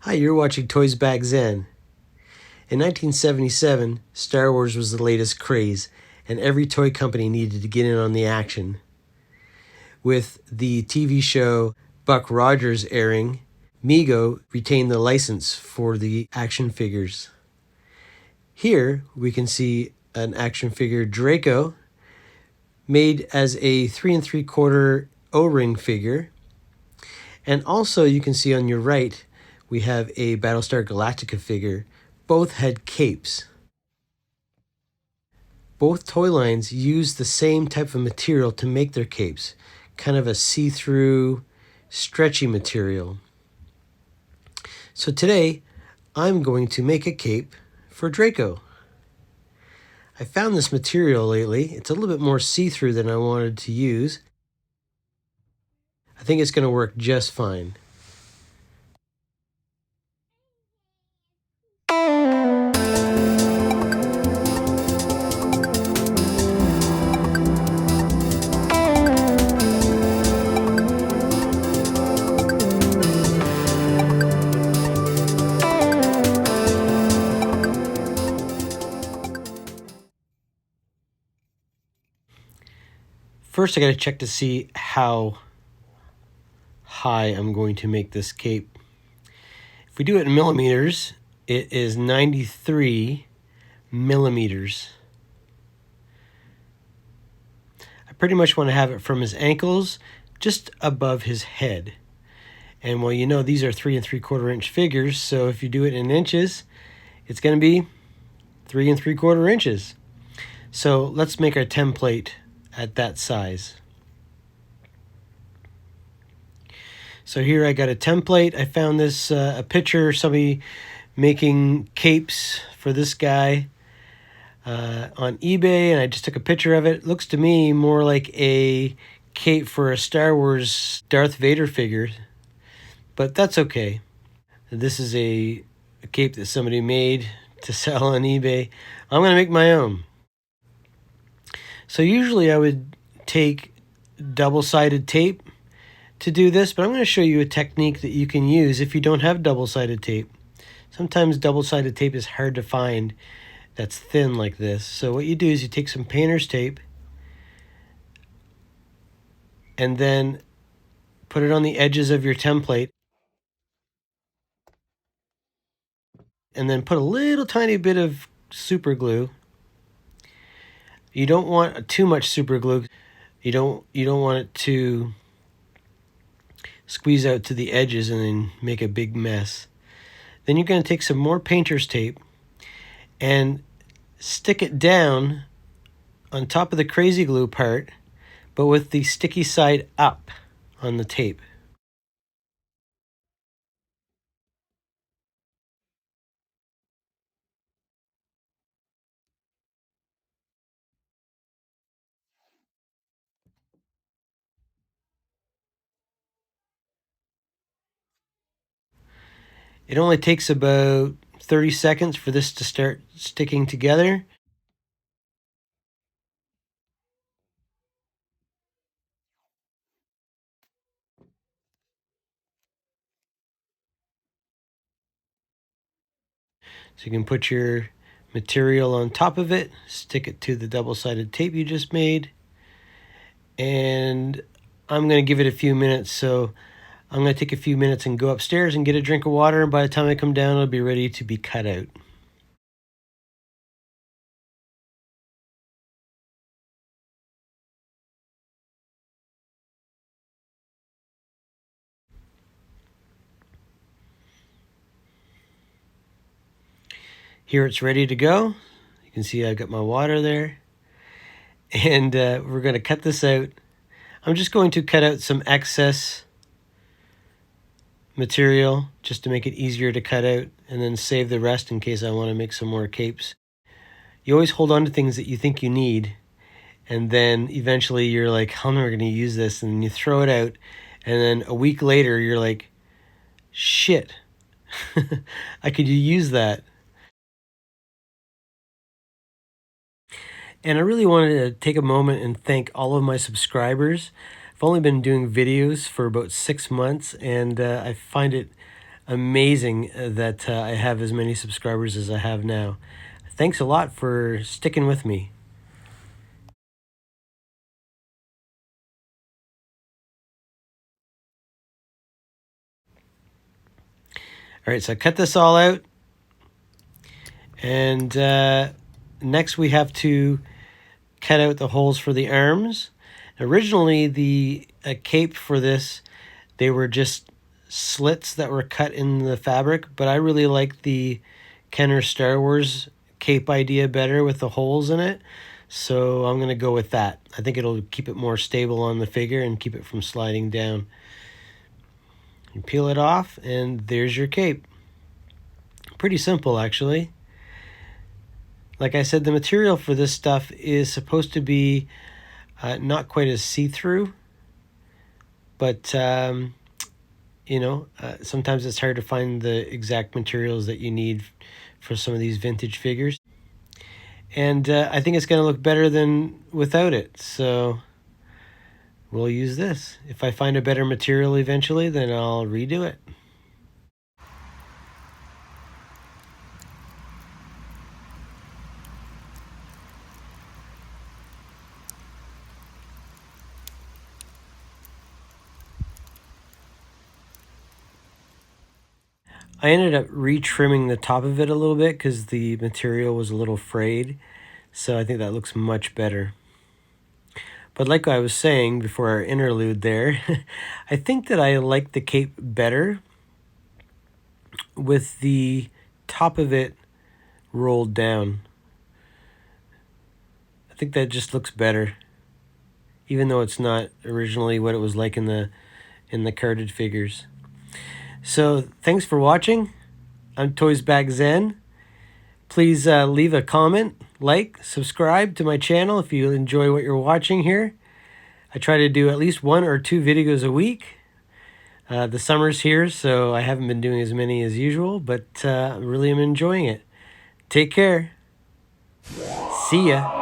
Hi, you're watching Toysbackzen. In 1977, Star Wars was the latest craze, and every toy company needed to get in on the action. With the TV show Buck Rogers airing, Mego retained the license for the action figures. Here we can see an action figure Draco made as a 3 3/4 O-ring figure. And also you can see on your right we have a Battlestar Galactica figure. Both had capes. Both toy lines use the same type of material to make their capes, kind of a see-through, stretchy material. So today, I'm going to make a cape for Draco. I found this material lately. It's a little bit more see-through than I wanted to use. I think it's going to work just fine. First, I got to check to see how high I'm going to make this cape. If we do it in millimeters, it is 93 millimeters. I pretty much want to have it from his ankles just above his head. And well, you know, these are 3 3/4 inch figures, so if you do it in inches, it's going to be 3 3/4 inches. So let's make our template at that size. So here I got a template. I found this a picture, somebody making capes for this guy on eBay, and I just took a picture of it. It looks to me more like a cape for a Star Wars Darth Vader figure, but that's okay. This is a cape that somebody made to sell on eBay. I'm going to make my own. So usually I would take double-sided tape to do this, but I'm going to show you a technique that you can use if you don't have double-sided tape. Sometimes double-sided tape is hard to find that's thin like this. So what you do is you take some painter's tape and then put it on the edges of your template, and then put a little tiny bit of super glue. You don't want too much super glue. You don't want it to squeeze out to the edges and then make a big mess. Then you're going to take some more painter's tape and stick it down on top of the crazy glue part, but with the sticky side up on the tape. It only takes about 30 seconds for this to start sticking together. So you can put your material on top of it, stick it to the double-sided tape you just made, and I'm going to give it a few minutes. So I'm going to take a few minutes and go upstairs and get a drink of water, and by the time I come down, it'll be ready to be cut out. Here it's ready to go. You can see I've got my water there. And we're going to cut this out. I'm just going to cut out some excess material just to make it easier to cut out, and then save the rest in case I want to make some more capes. You always hold on to things that you think you need, and then eventually you're like, how am I going to use this? And you throw it out, and then a week later you're like, shit, I could use that. And I really wanted to take a moment and thank all of my subscribers. I've only been doing videos for about 6 months, and I find it amazing that I have as many subscribers as I have now. Thanks a lot for sticking with me. All right, so I cut this all out. And next we have to cut out the holes for the arms. Originally, the cape for this, they were just slits that were cut in the fabric, but I really like the Kenner Star Wars cape idea better with the holes in it. So I'm going to go with that. I think it'll keep it more stable on the figure and keep it from sliding down. You peel it off, and there's your cape. Pretty simple, actually. Like I said, the material for this stuff is supposed to be not quite as see-through, but you know, sometimes it's hard to find the exact materials that you need for some of these vintage figures. And I think it's going to look better than without it, so we'll use this. If I find a better material eventually, then I'll redo it. I ended up re-trimming the top of it a little bit because the material was a little frayed, so I think that looks much better. But like I was saying before our interlude there, I think that I like the cape better with the top of it rolled down. I think that just looks better, even though it's not originally what it was like in the carded figures. So thanks for watching. I'm Toysbackzen. Please leave a comment, like, subscribe to my channel if you enjoy what you're watching here. I try to do at least 1 or 2 videos a week. The summer's here, so I haven't been doing as many as usual, but really am enjoying it. Take care. See ya.